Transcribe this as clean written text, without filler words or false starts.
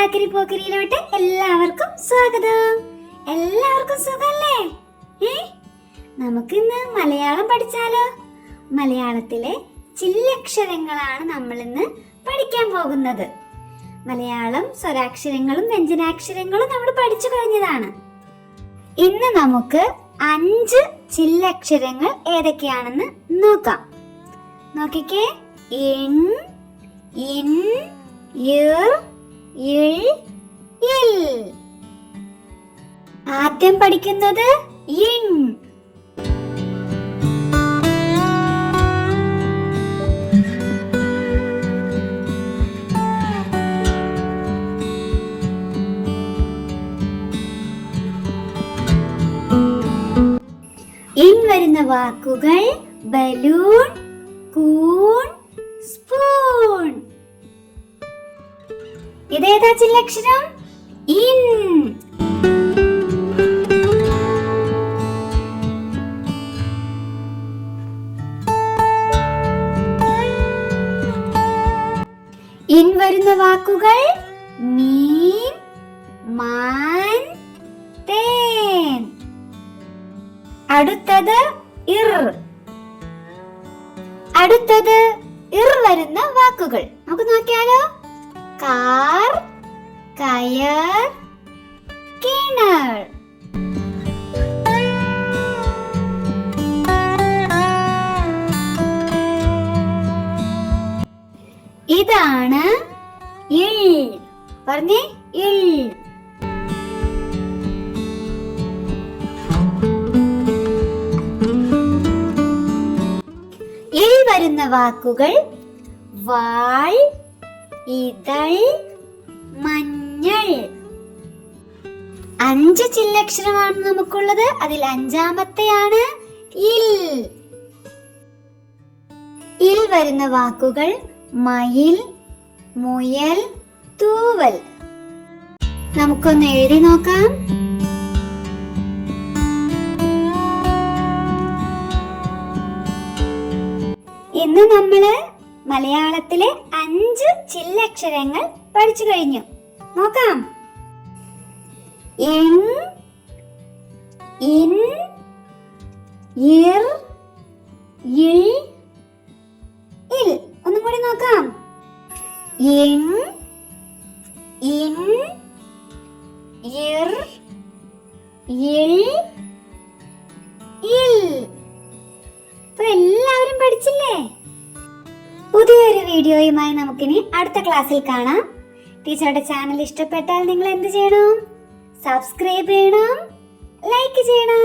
കാക്കരി പോക്കരിയിലോട്ട് എല്ലാവർക്കും സ്വാഗതം. എല്ലാവർക്കും സുഖല്ലേ? നമുക്കിന്ന് മലയാളം പഠിച്ചാലോ? മലയാളത്തിലെ ചില്ലക്ഷരങ്ങളാണ് നമ്മൾ ഇന്ന് പഠിക്കാൻ പോകുന്നത്. മലയാളം സ്വരാക്ഷരങ്ങളും വ്യഞ്ജനാക്ഷരങ്ങളും നമ്മൾ പഠിച്ചു കഴിഞ്ഞതാണ്. ഇന്ന് നമുക്ക് 5 ചില്ലക്ഷരങ്ങൾ ഏതൊക്കെയാണെന്ന് നോക്കാം. നോക്കിക്കേ. ഇൻ, ഇൻ, ഇർ, ഇൾ, ഇൽ. ആദ്യം പഠിക്കുന്നത് ഇൻ. ഇൻ വരുന്ന വാക്കുകൾ ബലൂൺ, കൂൺ, സ്പൂൺ. ഇതേതാ ചില്ലക്ഷരം? ഇൻ. ഇൻ വരുന്ന വാക്കുകൾ മീൻ, മാൻ, തേൻ. അടുത്തത് ഇർ. അടുത്തത് ഇർ വരുന്ന വാക്കുകൾ നമുക്ക് നോക്കിയാലോ. കാർ, കയർ, കിണർ. ഇതാണ് ഇൾ. പറഞ്ഞേ, ഇൾ. ഇൾ വരുന്ന വാക്കുകൾ വാൾ, ഇതൾ, മഞ്ഞൾ. 5 ചില്ലക്ഷരമാണ് നമുക്കുള്ളത്. അതിൽ 5ാമത്തെയാണ് ഇൽ. ഇൽ വരുന്ന വാക്കുകൾ മയിൽ, മുയൽ, തൂവൽ. നമുക്കൊന്ന് എഴുതി നോക്കാം. ഇന്ന് നമ്മള് മലയാളത്തിലെ 5 ചില്ലക്ഷരങ്ങൾ പഠിച്ചു കഴിഞ്ഞു. നോക്കാം. ഇൻ, ഇൻ, ഇർ, ഇൾ, ഇൽ. ഒന്നും കൂടി നോക്കാം. ഇൻ, ഇൻ, ഇർ, ഇൾ, ഇൽ. ഇപ്പൊ എല്ലാവരും പഠിച്ചില്ലേ? പുതിയൊരു വീഡിയോയുമായി നമുക്കിനി അടുത്ത ക്ലാസ്സിൽ കാണാം. ടീച്ചറുടെ ചാനൽ ഇഷ്ടപ്പെട്ടാൽ നിങ്ങൾ എന്ത് ചെയ്യണം? സബ്സ്ക്രൈബ് ചെയ്യണം, ലൈക്ക് ചെയ്യണം.